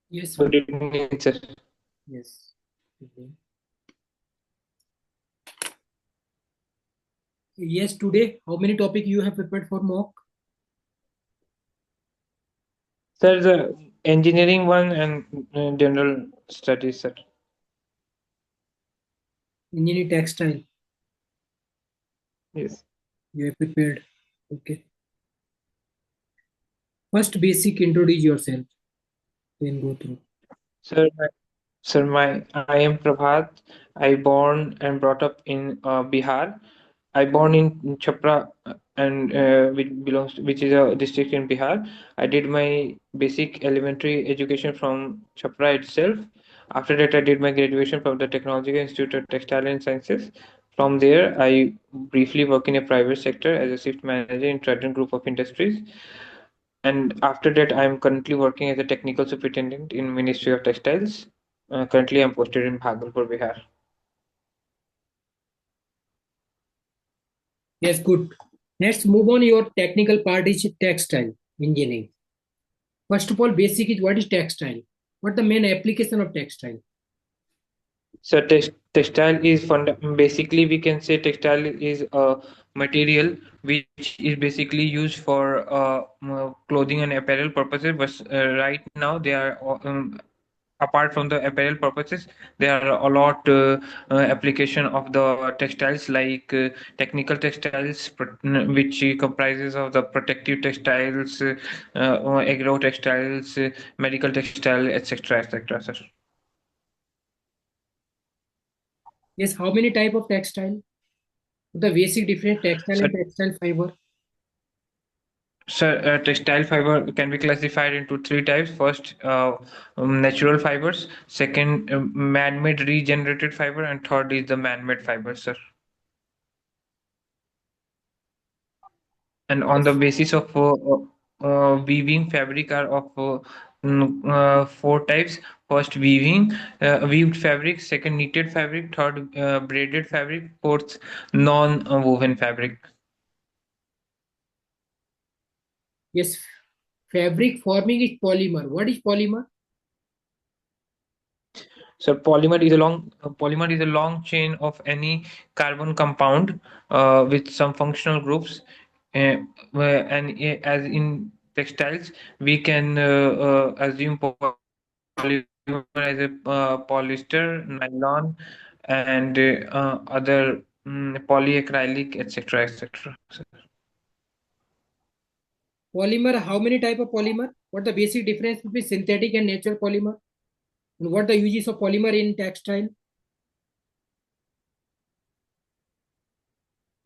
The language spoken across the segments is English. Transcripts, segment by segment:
Yes, Good evening, sir. yes. Okay. Yes, today, how many topic you have prepared for mock? Sir, the engineering one and general studies, sir. Engineering textile, Yes. you have prepared. Okay. First basic introduce yourself, then go through. Sir, I am Prabhat. I born and brought up in Bihar. I born in Chhapra and which is a district in Bihar. I did my basic elementary education from Chhapra itself. After that, I did my graduation from the Technological Institute of Textile and Sciences. From there, I briefly work in a private sector as a shift manager in Trident Group of Industries. And after that, I'm currently working as a technical superintendent in Ministry of Textiles. Currently, I'm posted in Bhagalpur, Bihar. Yes, good. Let's move on. Your technical part is textile engineering. First of all, basic is what is textile? What the main application of textile? So textile is basically we can say textile is a material which is basically used for clothing and apparel purposes. But right now they are apart from the apparel purposes, there are a lot application of the textiles like technical textiles, which comprises of the protective textiles, agro textiles, medical textile, etc., etc. Sir. Yes, how many type of textile? The basic difference textile So and textile fiber. Textile fiber can be classified into three types. First, natural fibers. Second, man-made regenerated fiber, and third is the man-made fibers, sir. And on the Yes. basis of weaving, fabric are of four types. First, weaving, weaved fabric. Second, knitted fabric. Third, braided fabric. Fourth, non-woven fabric. Yes. Fabric forming is polymer. What is polymer? So polymer is a long chain of any carbon compound with some functional groups. As in textiles, we can assume polymer as a polyester, nylon, and other polyacrylic, etc., etc. Polymer, how many type of polymer? What the basic difference between synthetic and natural polymer? And what the uses of polymer in textile?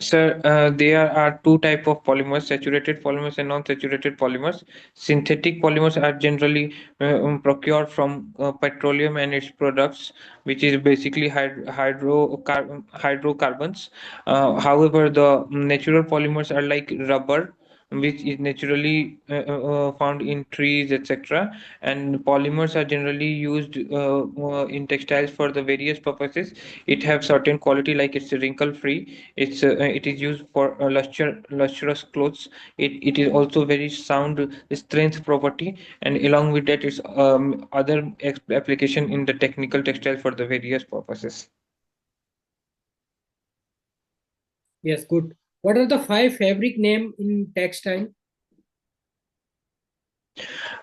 Sir, there are two type of polymers: saturated polymers and non-saturated polymers. Synthetic polymers are generally procured from petroleum and its products, which is basically hydrocarbons. However, the natural polymers are like rubber, which is naturally found in trees, etc. And polymers are generally used in textiles for the various purposes. It have certain quality, like it's wrinkle free. It is used for lustrous clothes. It is also very sound strength property, and along with that, it's other application in the technical textile for the various purposes. Yes, good. What are the five fabric name in textile?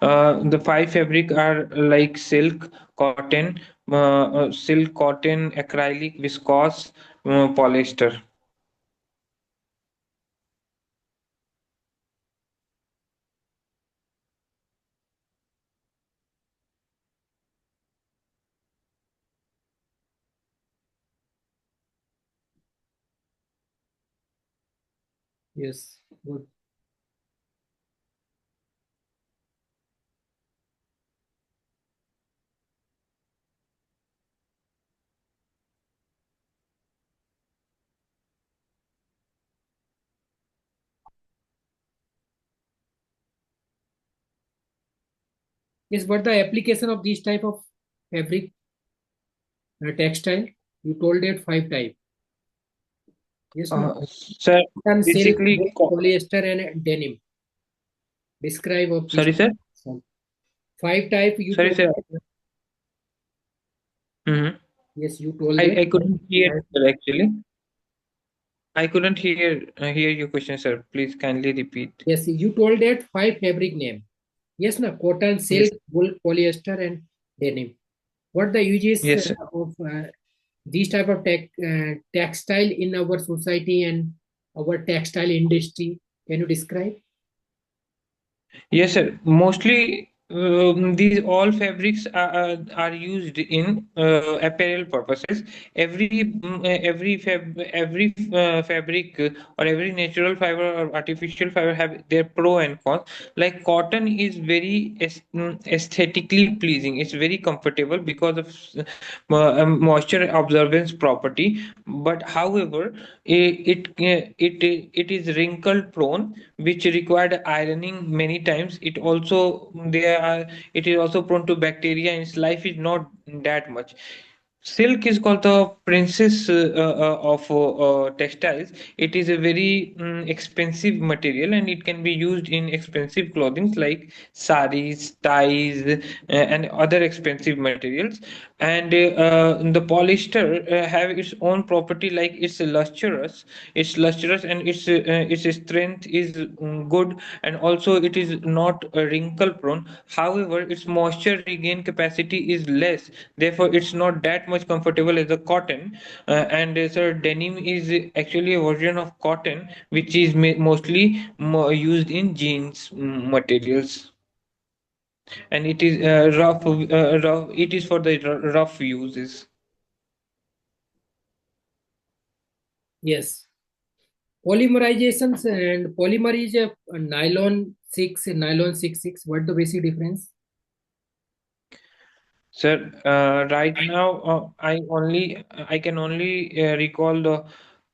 The five fabric are like silk, cotton, acrylic, viscose, polyester. Yes, good. Yes, but the application of this type of fabric textile, you told it five type. Yes, no. Sir, Cotton, silk, basically, wool, polyester, and denim. Describe of these. sorry, sir. Five type you Sorry, told. sir. Mm-hmm. Yes, you told that. I couldn't hear, Five. sir, actually. I couldn't hear your question, sir. Please kindly repeat. Yes, you told that five fabric name. Yes, na cotton, Yes, silk, wool, polyester, and denim. What the uses yes, sir. of these type of textile in our society and our textile industry? Can you describe? Yes, sir. Mostly, these all fabrics are used in apparel purposes. Every fabric or every natural fiber or artificial fiber have their pro and cons. Like cotton is very aesthetically pleasing. It's very comfortable because of moisture absorbance property. But however, it is wrinkle prone, which required ironing many times. It is also prone to bacteria, and its life is not that much. Silk is called the princess of textiles. It is a very expensive material, and it can be used in expensive clothing like saris, ties, and other expensive materials. And the polyester have its own property, like it's lustrous, and its strength is good, and also it is not wrinkle prone. However, its moisture regain capacity is less, therefore it's not that much comfortable as the cotton. And so denim is actually a version of cotton, which is mostly used in jeans materials, and it is rough. It is for the rough uses. Yes. Polymerizations and polymer is a nylon 6, nylon 6. What the basic difference? Sir, right now I can only recall the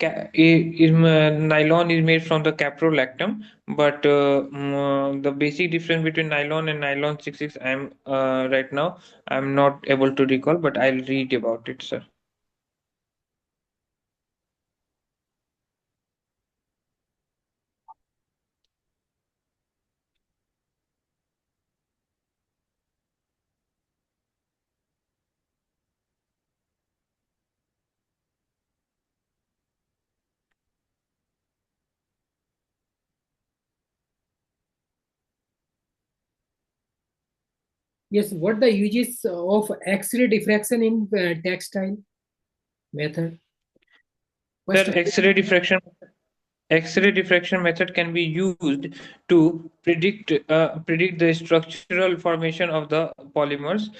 nylon is made from the caprolactam, but the basic difference between nylon and nylon 66 right now I'm not able to recall, but I'll read about it, sir. Yes, what the uses of X-ray diffraction in textile method? Sir, First, X-ray diffraction method can be used to predict the structural formation of the polymers.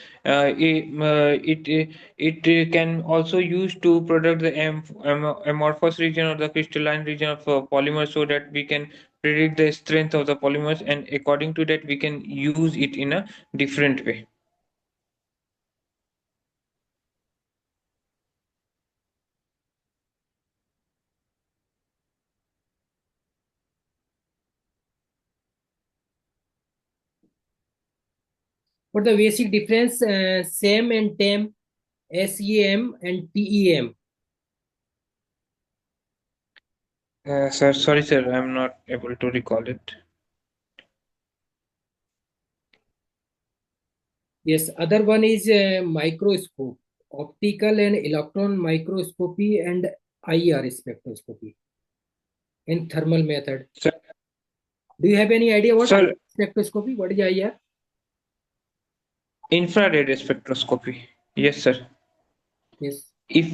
It can also use to product the amorphous region or the crystalline region of polymers, so that we can predict the strength of the polymers, and according to that we can use it in a different way. what the basic difference? SEM and TEM, SEM and TEM. Sir, sorry, sir, I'm not able to recall it. Yes, other one is microscope, optical and electron microscopy and IR spectroscopy in thermal method. Sir, Do you have any idea what IR sir, spectroscopy? What is IR? infrared spectroscopy. Yes, sir. Yes. If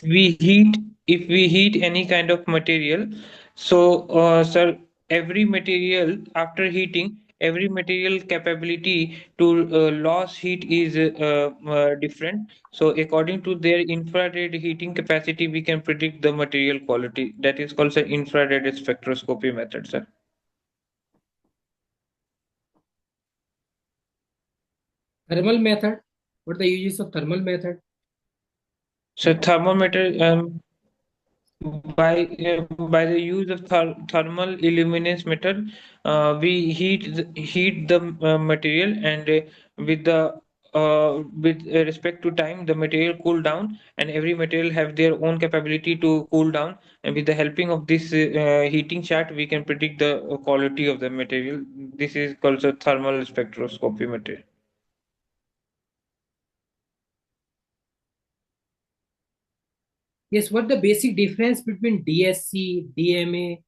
we heat any kind of material, so sir, every material after heating, every material capability to loss heat is different. So according to their infrared heating capacity, we can predict the material quality. That is called the infrared spectroscopy method, sir. Thermal method. What the uses of thermal method? So thermometer, by the use of thermal illuminance method, we heat the material, and with the with respect to time, the material cool down, and every material have their own capability to cool down. And with the helping of this heating chart, we can predict the quality of the material. This is called the thermal spectroscopy material. Yes, what the basic difference between DSC, DMA,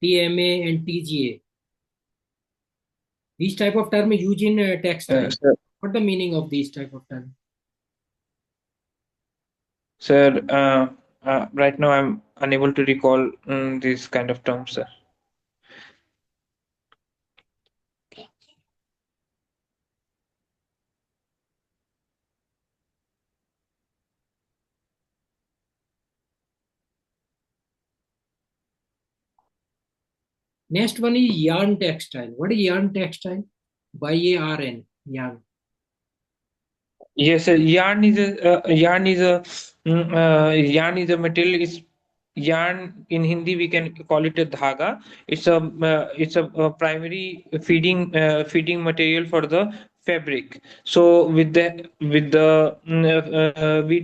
TMA, and TGA? These type of term used in textile. Sir, What the meaning of these type of term? sir, right now I'm unable to recall this kind of terms, sir. Next one is yarn textile. What is yarn textile? Y-A-R-N, yarn. Yes, sir. Yarn is a material. Is yarn in Hindi we can call it a dhaga. It's a primary feeding material for the fabric. So we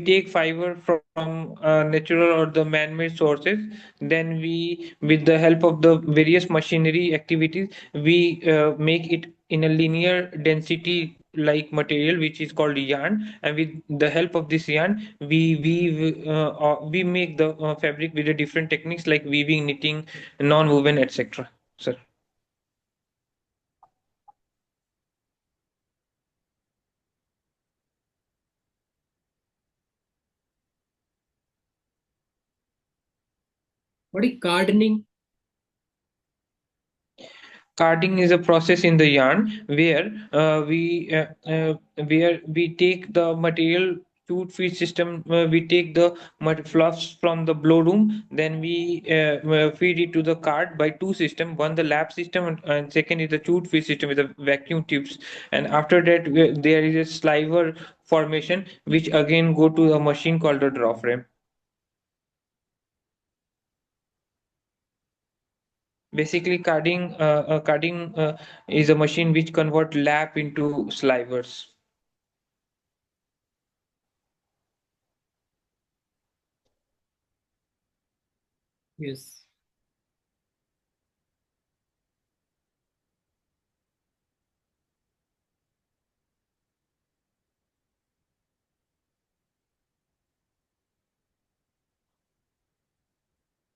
take fiber from natural or the man-made sources. Then we, with the help of the various machinery activities, we make it in a linear density like material which is called yarn, and with the help of this yarn we make the fabric with the different techniques like weaving, knitting, non-woven, etc. Sir. What is cardining? Carding is a process in the yarn where we take the material tooth feed system. We take the fluffs from the blow room, then we feed it to the card by two system. One the lap system, and second is the tooth feed system with the vacuum tubes. And after that, there is a sliver formation, which again go to a machine called the draw frame. Basically, carding is a machine which convert lap into slivers. Yes.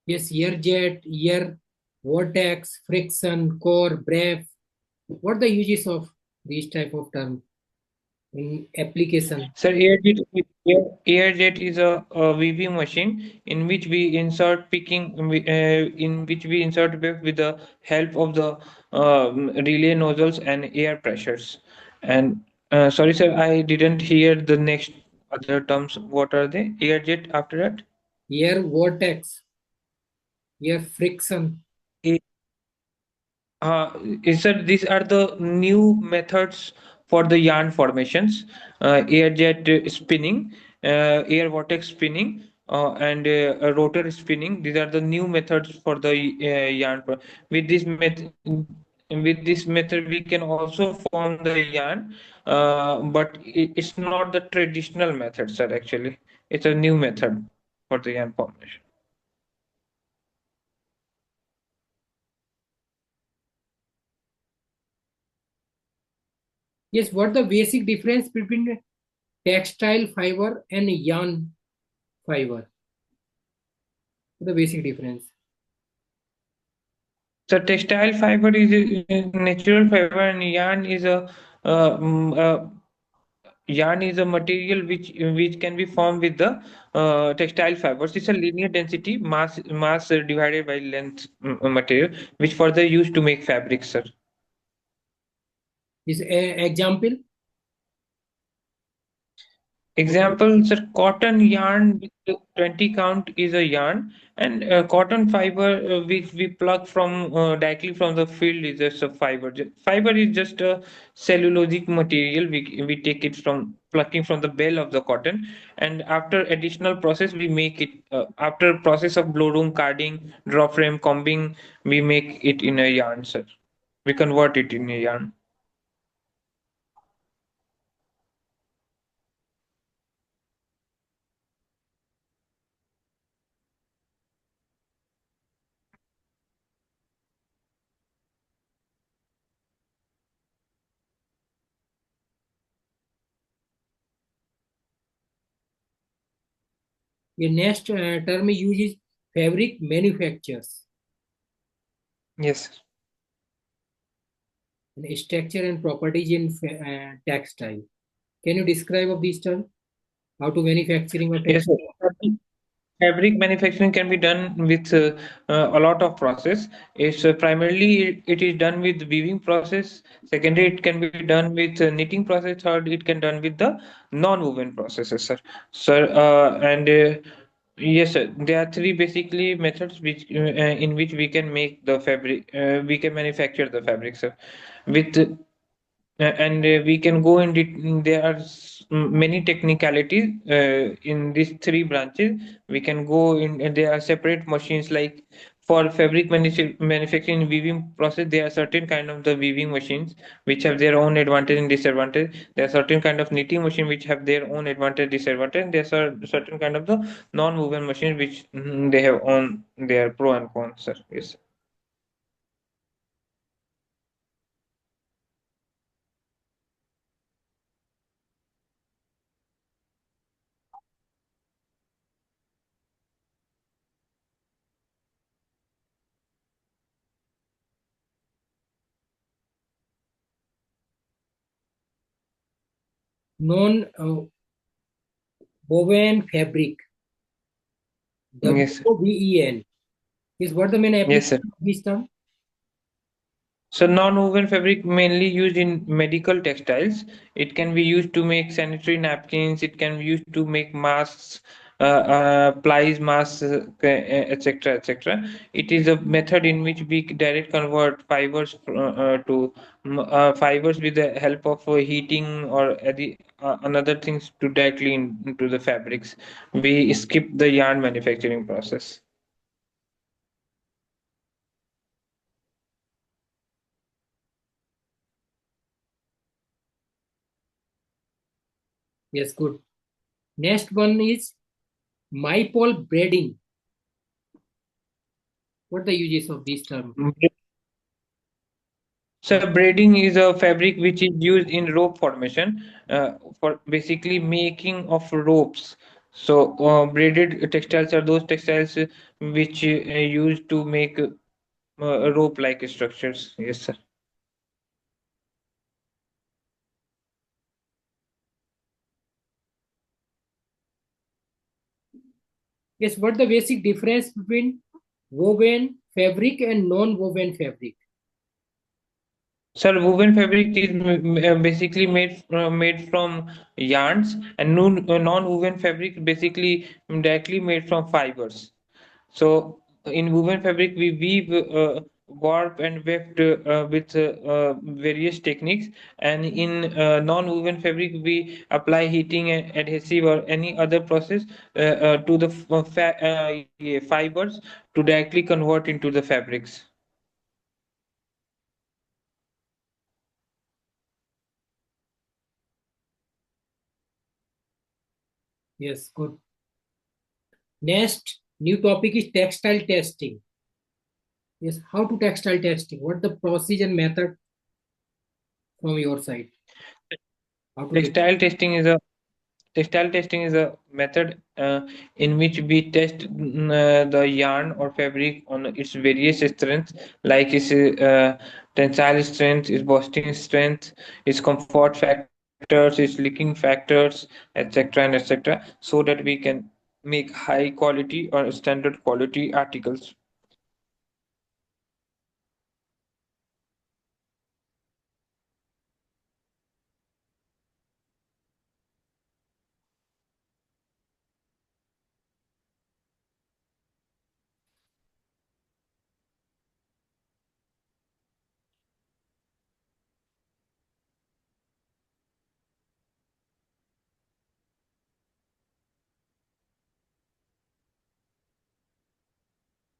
Yes, ear jet, ear, vortex, friction, core, breath. What the uses of these type of term in application? So airjet is a weaving machine in which we insert in which we insert with the help of the relay nozzles and air pressures. And sorry, sir, I didn't hear the next other terms. What are they? Airjet after that? Air vortex, air friction. Is that these are the new methods for the yarn formations, air jet spinning, air vortex spinning, and rotor spinning. These are the new methods for the yarn. With this method, we can also form the yarn, but it's not the traditional method, sir. Actually, it's a new method for the yarn formation. Yes, what the basic difference between textile fiber and yarn fiber? The basic difference. So textile fiber is a natural fiber, and yarn is a material which can be formed with the textile fibers. It's a linear density mass divided by length material, which further used to make fabrics, sir. Is a example? Example, sir, cotton yarn with the 20 count is a yarn, and cotton fiber which we pluck from directly from the field is just a fiber. Fiber is just a cellulosic material. We take it from plucking from the bell of the cotton, and after additional process we make it. After process of blow room, carding, draw frame, combing, we make it in a yarn, sir. We convert it in a yarn. The next term used is fabric manufacturers Yes. and structure and properties in textile. Can you describe of this term? How to manufacturing of Yes, textile? fabric manufacturing can be done with a lot of process. It's primarily it is done with weaving process. Secondly, it can be done with knitting process. Third, it can done with the non-woven processes, sir. Sir, and yes, sir. There are three basically methods which in which we can make the fabric. We can manufacture the fabric, sir. With and we can go in there are many technicalities in these three branches. We can go in, and there are separate machines like for fabric manufacturing weaving process. There are certain kind of the weaving machines which have their own advantage and disadvantage. There are certain kind of knitting machine which have their own advantage disadvantage. There are certain kind of the non-woven machines which they have on their pro and cons, sir. Yes. Non-woven fabric, Yes, sir. WOVEN, is what the main Yes, application sir. of this term? So non-woven fabric mainly used in medical textiles. It can be used to make sanitary napkins. It can be used to make masks, plies, masks, etc., etc. It is a method in which we direct convert fibers to fibers with the help of heating or another things to directly into the fabrics. We skip the yarn manufacturing process. Yes, good. Next one is mypole braiding. What the uses of this term? So braiding is a fabric which is used in rope formation for basically making of ropes. So braided textiles are those textiles which used to make rope-like structures. Yes, sir. Yes, what the basic difference between woven fabric and non-woven fabric? Sir, woven fabric is basically made from yarns, and non-woven fabric basically directly made from fibers. So in woven fabric, we weave, warp, and weft with various techniques. And in non-woven fabric, we apply heating and adhesive or any other process to the yeah, fibers to directly convert into the fabrics. Yes, good. Next new topic is textile testing. Yes, how to textile testing? What the procedure and method from your side? How to do? Textile testing is a Textile testing is a method in which we test the yarn or fabric on its various strengths, like its tensile strength, its bursting strength, its comfort factors, its leaking factors, etc., and etc., so that we can make high quality or standard quality articles.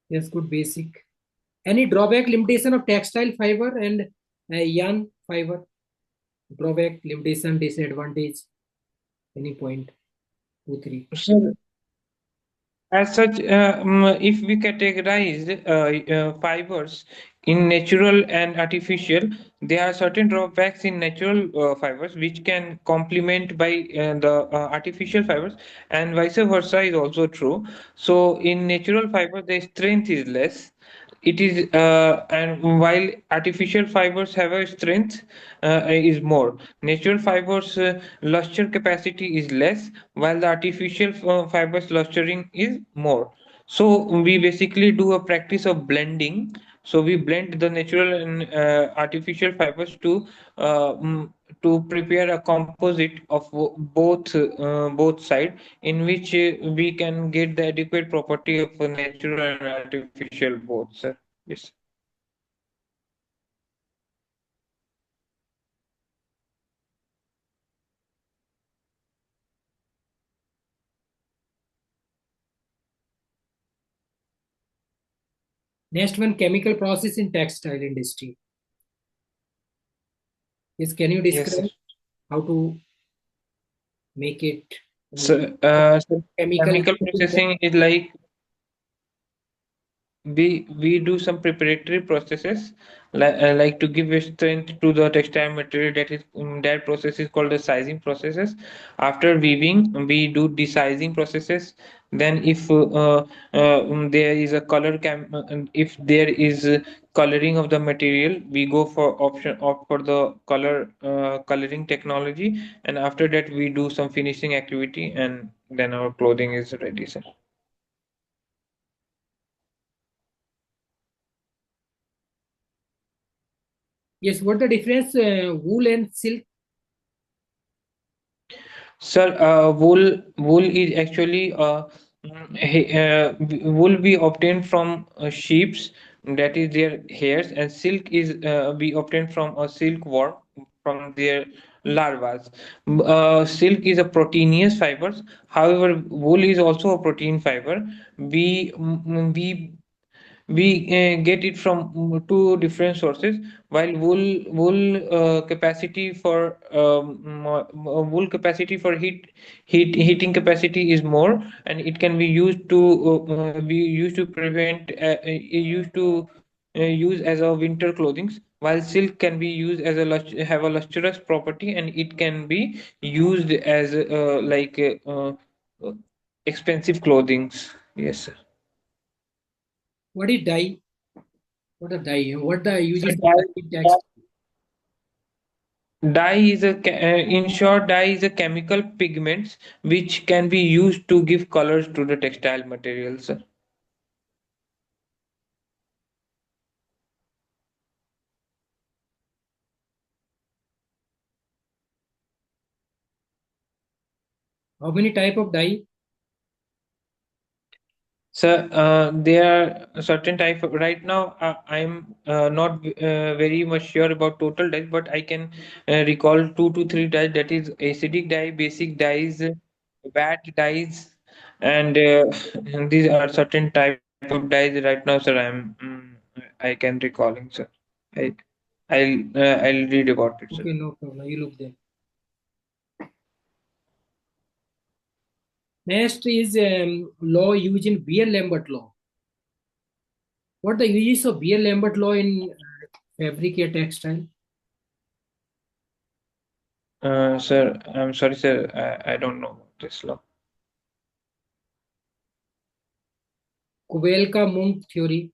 Yes, good basic. Any drawback limitation of textile fiber and yarn fiber? Drawback, limitation, disadvantage. Any point? Two, three. So As such, if we categorize fibers in natural and artificial, there are certain drawbacks in natural fibers which can complement by the artificial fibers, and vice versa is also true. So, in natural fiber, the strength is less. It is, and while artificial fibers have a strength is more. Natural fibers luster capacity is less, while the artificial fibers lustering is more. So we basically do a practice of blending. So we blend the natural and artificial fibers to prepare a composite of both side, in which we can get the adequate property of a natural and artificial both, sir. Yes. Next one, chemical process in textile industry. Yes, can you Yes, sir. describe how to make it? So Chemical. chemical processing is like we do some preparatory processes like to give a strength to the textile material. That is that process is called the sizing processes. After weaving, we do desizing processes. Then if there is a if there is coloring of the material, we go for option opt for the coloring technology, and after that we do some finishing activity, and then our clothing is ready, sir. Yes, what the difference wool and silk? Sir, wool is actually wool we obtain from sheep's, that is their hairs, and silk is we obtain from a silkworm from their larvas. Silk is a proteinous fibers. However, wool is also a protein fiber. We get it from two different sources. While wool capacity for heating capacity is more, and it can be used to prevent used to use as a winter clothing, while silk can be used as have a lustrous property, and it can be used as expensive clothings. Yes, sir. What is dye? What a dye? What the So uses of dye in dye, text? in short, dye is a chemical pigments which can be used to give colors to the textile materials. How many type of dye? So there are certain type of, right now I'm not very much sure about total dyes, but I can recall 2 to 3 dyes, that is acidic dye, basic dyes, wet dyes, and and these are certain type of dyes right now, sir. I can recalling, sir. I I'll read about it, sir. Okay, no problem. You look there. Next is law used in Beer-Lambert law. What the uses of Beer-Lambert law in fabric or textile? Sir, I'm sorry, sir. I don't know this law. Kuvelka-Munk theory.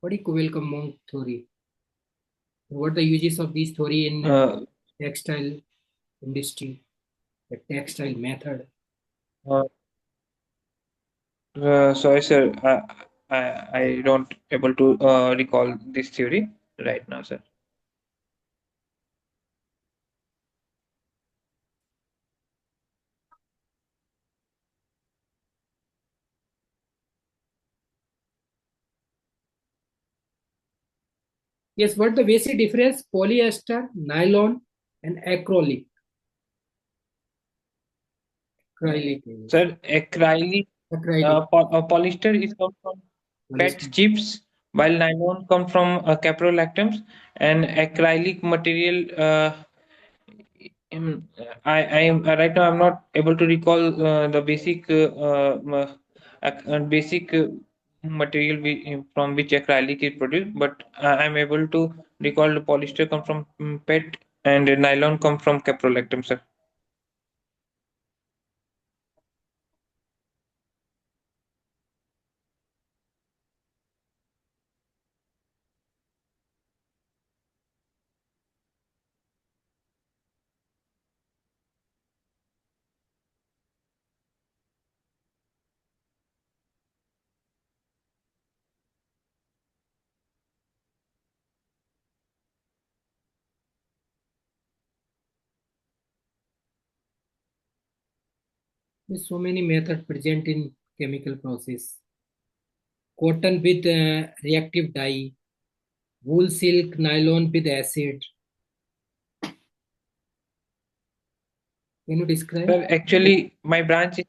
What is Kuvelka-Munk theory? What the uses of this theory in Uh, textile industry, the textile method? uh, Sorry, sir. I don't able to recall this theory right now, sir. Yes, what the basic difference? Polyester, nylon, and acrylic. Acrylic. Yes. Sir, Acrylic. polyester is come from PET Polyester. chips, while nylon come from caprolactams, and acrylic material. I right now I'm not able to recall the basic. basic material from which acrylic is produced, but I'm able to recall the polyester come from PET and nylon come from caprolactam, sir. There's so many methods present in chemical process. Cotton with reactive dye, wool silk, nylon with acid. Can you describe? Sir, actually, my branch is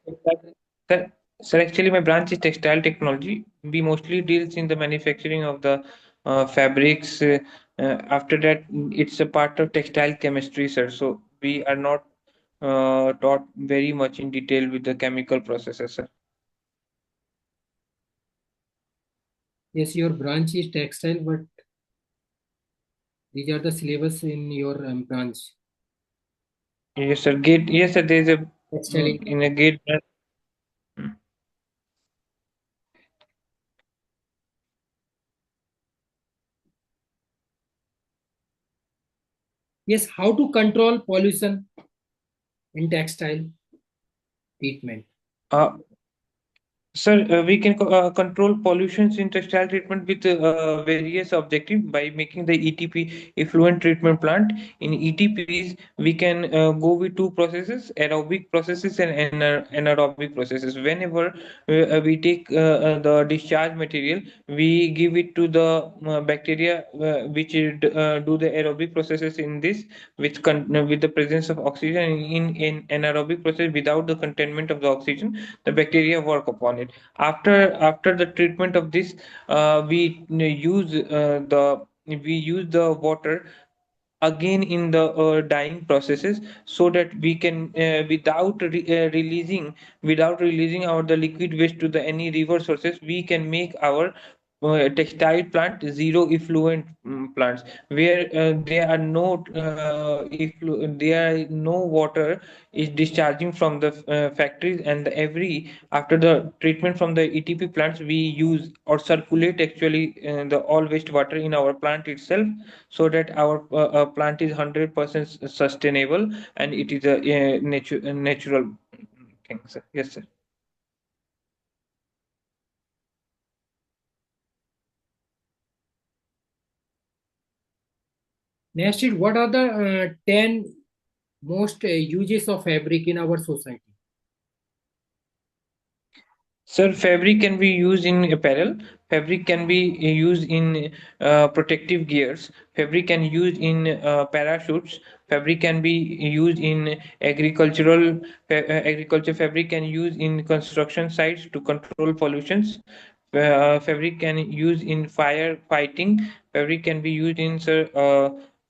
sir, actually, my branch is textile technology. We mostly deals in the manufacturing of the fabrics. After that, it's a part of textile chemistry, sir. So we are not taught very much in detail with the chemical processes, sir. Yes, your branch is textile, but these are the syllabus in your branch. Yes, sir. Gate. Yes, sir. There is a Textile. in a gate. Mm. Yes, how to control pollution in textile treatment. Uh, Sir, we can control pollutions in textile treatment with various objectives by making the ETP effluent treatment plant. In ETPs, we can go with two processes: aerobic processes and anaerobic processes. Whenever we take the discharge material, we give it to the bacteria which do the aerobic processes in this, with the presence of oxygen. In anaerobic process, without the containment of the oxygen, the bacteria work upon it. After the treatment of this, we use the water again in the dyeing processes, so that we can without releasing our the liquid waste to the any river sources, we can make our textile plant zero effluent plants, where there are no water is discharging from the factories, and every after the treatment from the ETP plants, we use or circulate actually the all wastewater in our plant itself, so that our plant is 100% sustainable, and it is a natural thing, sir. Yes, sir. Next is what are the 10 most uses of fabric in our society? Sir, fabric can be used in apparel. Fabric can be used in protective gears. Fabric can be used in parachutes. Fabric can be used in agriculture. Fabric can use in construction sites to control pollutions. Fabric can use in fire fighting. Fabric can be used in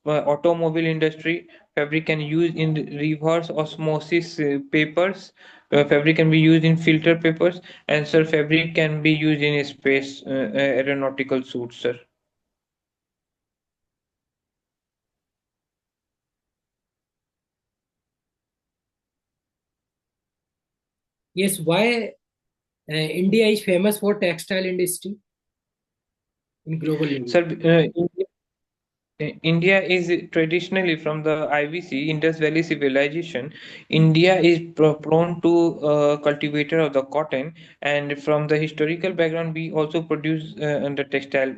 automobile industry. Fabric can use in reverse osmosis papers. Fabric can be used in filter papers, and sir, fabric can be used in space aeronautical suits, sir. Yes, why India is famous for textile industry in global level? Sir, India is traditionally from the IVC Indus Valley civilization. India is prone to cultivator of the cotton, and from the historical background, we also produce the textile,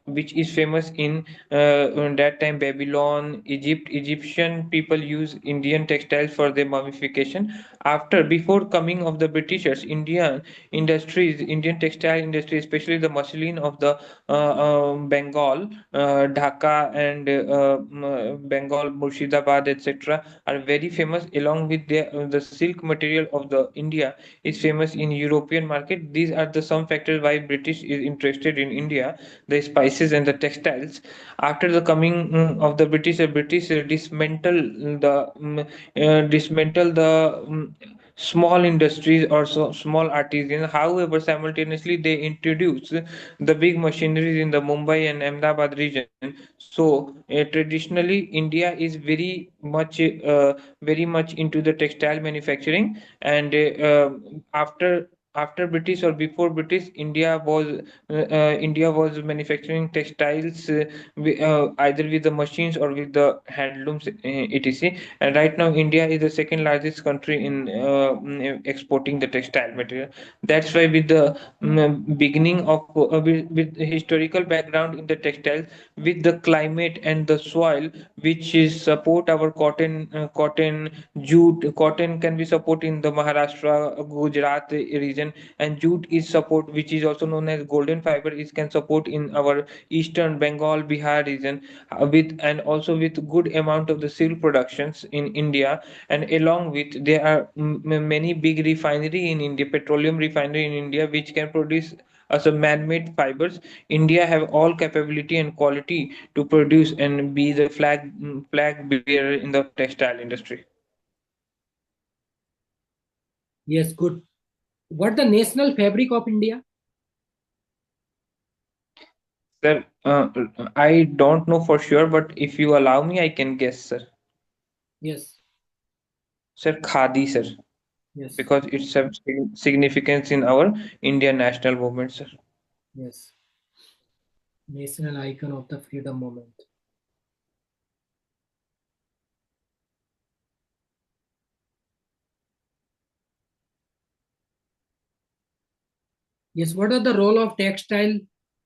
which is famous in that time Babylon, Egypt. Egyptian people use Indian textiles for their mummification. Before coming of the Britishers, Indian textile industry, especially the muslin of the Bengal, Dhaka, and Bengal, Murshidabad, etc., are very famous. Along with the silk material of the India is famous in European market. These are the some factors why British is interested in India, the spices and the textiles. After the coming of the British dismantle the small industries or so small artisans. However, simultaneously they introduce the big machineries in the Mumbai and Ahmedabad region. So traditionally, India is very much into the textile manufacturing, and after British or before British, India was manufacturing textiles either with the machines or with the handlooms, etc. And right now, India is the second largest country in exporting the textile material. That's why, with the beginning of with historical background in the textiles, with the climate and the soil, which is support our cotton, jute. Cotton can be support in the Maharashtra, Gujarat region, and jute is support, which is also known as golden fiber, is can support in our eastern Bengal, Bihar region, with and also with good amount of the silk productions in India. And along with, there are many big refinery in India, petroleum refinery in India, which can produce as a man-made fibers. India have all capability and quality to produce and be the flag bearer in the textile industry. Yes, good. What the national fabric of India? Sir, I don't know for sure, but if you allow me, I can guess, sir. Yes, Sir, khadi, sir, yes, because it's a significance in our Indian national movement, sir. yes. National icon of the freedom movement. Yes, what are the role of textile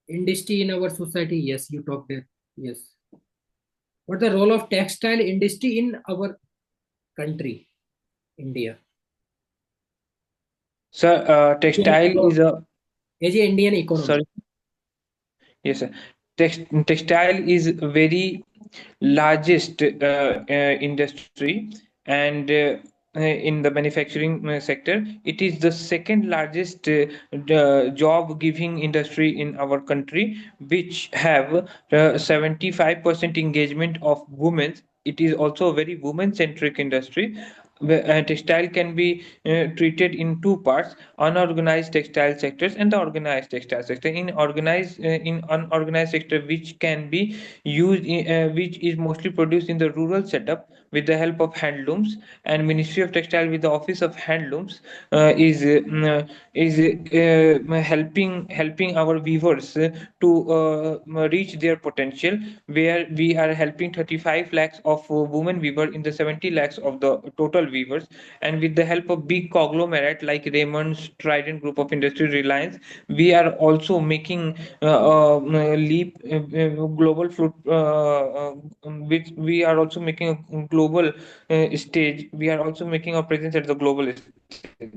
industry in our society? Yes, you talked it. Yes. What the role of textile industry in our country, India? Sir, Indian textile is economy. a As a Indian economy. sorry. Yes, sir. Textile is very largest industry, and in the manufacturing sector, it is the second largest job giving industry in our country, which have 75% engagement of women. It is also a very women centric industry. Textile can be treated in two parts: unorganized textile sectors and the organized textile sector. In unorganized sector, which can be which is mostly produced in the rural setup with the help of handlooms, and Ministry of Textile with the Office of Handlooms is helping our weavers to reach their potential, where we are helping 35 lakhs of women weaver in the 70 lakhs of the total weavers. And with the help of big conglomerate like Raymond's, Trident Group of Industry, Reliance, we are also making leap global fruit, which we are also making a global stage. We are also making a presence at the global stage.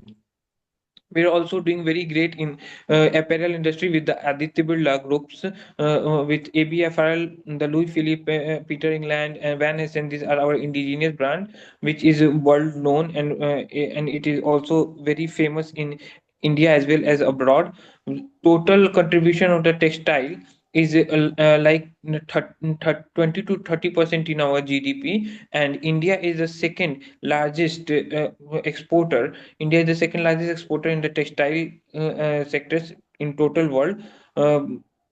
We are also doing very great in apparel industry with the Aditya Birla groups, with ABFRL, the Louis Philippe, Peter England, and Van Hessen. These are our indigenous brand, which is world known, and it is also very famous in India as well as abroad. Total contribution of the textile is 20 to 30% in our GDP, and India is the second largest exporter. India is the second largest exporter in the textile sectors in total world.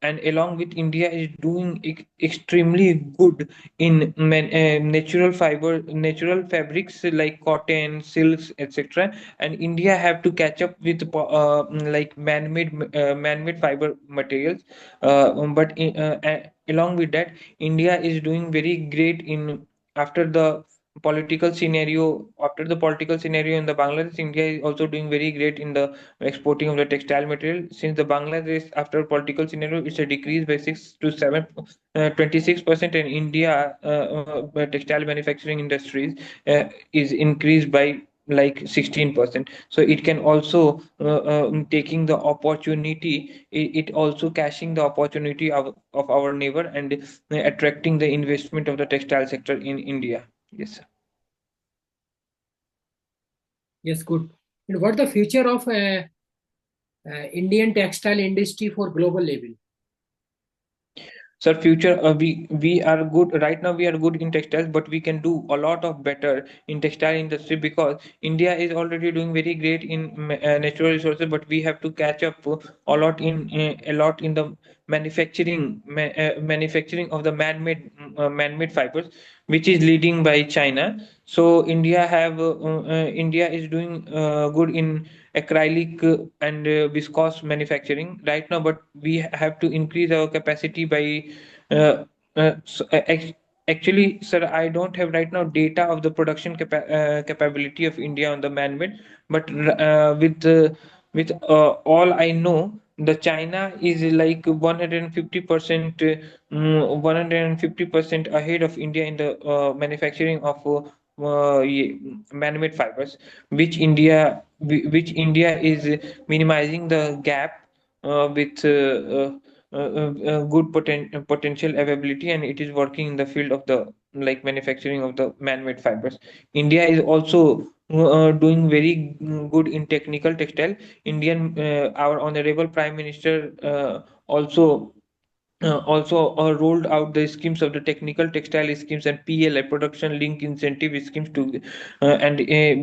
And along with, India is doing extremely good in natural fabrics like cotton, silks, etc. And India have to catch up with like man-made fiber materials. Along with that, India is doing very great in after the political scenario in the Bangladesh. India is also doing very great in the exporting of the textile material. Since the Bangladesh, after political scenario, it's a decrease by 6 to 7 26%, and India textile manufacturing industries is increased by like 16%. So it can also taking the opportunity, it also cashing the opportunity of our neighbor, and attracting the investment of the textile sector in India. Yes, sir. Yes, good. And what the future of Indian textile industry for global level? Sir, future we are good right now. We are good in textiles, but we can do a lot of better in textile industry because India is already doing very great in natural resources, but we have to catch up a lot in the manufacturing of the man-made fibers, which is leading by China. So India is doing good in acrylic and viscose manufacturing right now, but we have to increase our capacity by uh, so, actually, sir, I don't have right now data of the capability of India on the man-made, but all I know, the China is like 150%, 150% ahead of India in the manufacturing of man-made fibers, which India is minimizing the gap with good potential availability, and it is working in the field of the like manufacturing of the man-made fibers. India is also doing very good in technical textile. Our honorable Prime Minister rolled out the schemes of the technical textile schemes and PLI production link incentive schemes to and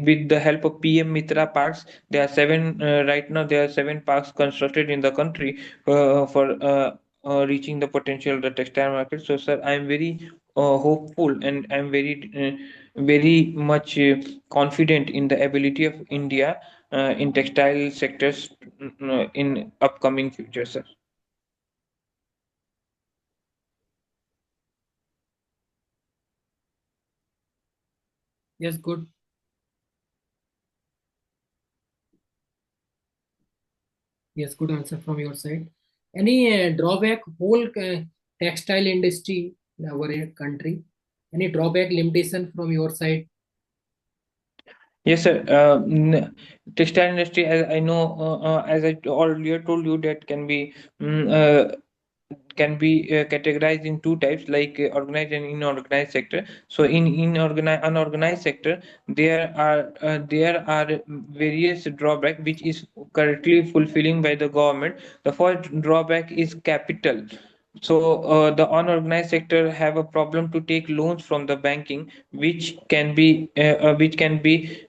with the help of PM Mitra parks, there are seven right now. There are seven parks constructed in the country for reaching the potential of the textile market. So, sir, I am very hopeful, and I'm very much confident in the ability of India in textile sectors in upcoming future, sir. Yes, good. Yes, good answer from your side. Any drawback whole textile industry in our country? Any drawback limitation from your side? Yes, sir. Textile industry, as I know, as I earlier told you, that mm, uh, can be categorized in two types, like organized and inorganized sector. So in unorganized sector, there are various drawback which is currently fulfilling by the government. The first drawback is capital. So the unorganized sector have a problem to take loans from the banking, which can be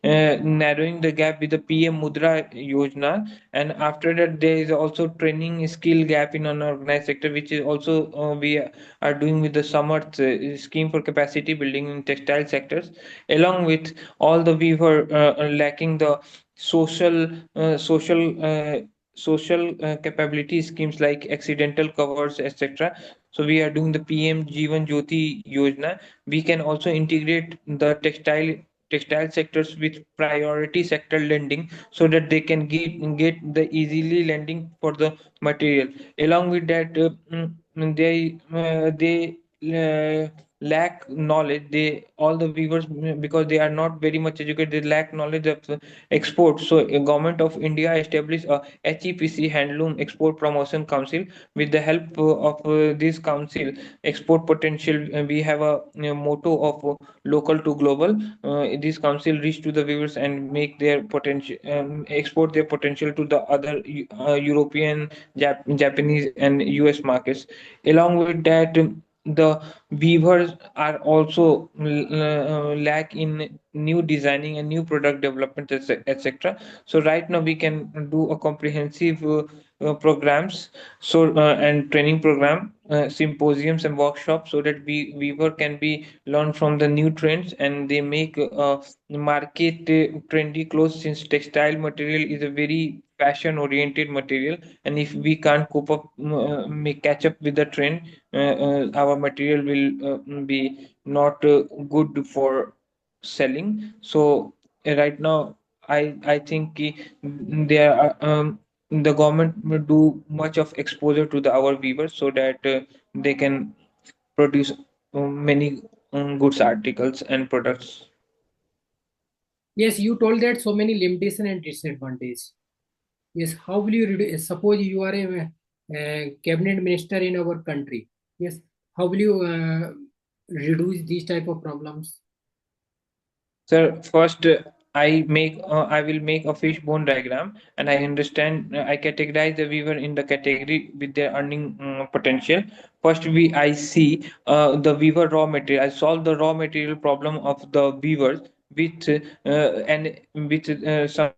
narrowing the gap with the PM Mudra Yojana. And after that, there is also training skill gap in unorganized sector, which is also we are doing with the Samarth scheme for capacity building in textile sectors. Along with all the we were lacking the social uh, social uh, social capability schemes like accidental covers, etc. So we are doing the PM Jeevan Jyoti Yojana. We can also integrate the textile sectors with priority sector lending, so that they can get the easily lending for the material. Along with that, they lack knowledge. They all the weavers, because they are not very much educated, they lack knowledge of export. So a government of India established a HEPC, Handloom Export Promotion Council. With the help of this council, export potential, we have a motto of local to global. This council reach to the viewers and make their potential, export their potential to the other European, Japanese, and US markets. Along with that, the weavers are also lack in new designing and new product development, etc. So right now we can do a comprehensive programs, so and training program, symposiums and workshops, so that weaver can be learn from the new trends, and they make market trendy clothes, since textile material is a very fashion oriented material. And if we can't cope up, make catch up with the trend, our material will be not good for selling. So right now, I think there are the government will do much of exposure to the our viewers, so that they can produce many goods, articles, and products. Yes, you told that so many limitation and disadvantage. Yes, how will you reduce? Suppose you are a cabinet minister in our country. Yes, how will you reduce these type of problems? Sir, first. I will make a fishbone diagram, and I understand, I categorize the weaver in the category with their earning potential. First, I see the weaver raw material. I solve the raw material problem of the weavers with and with some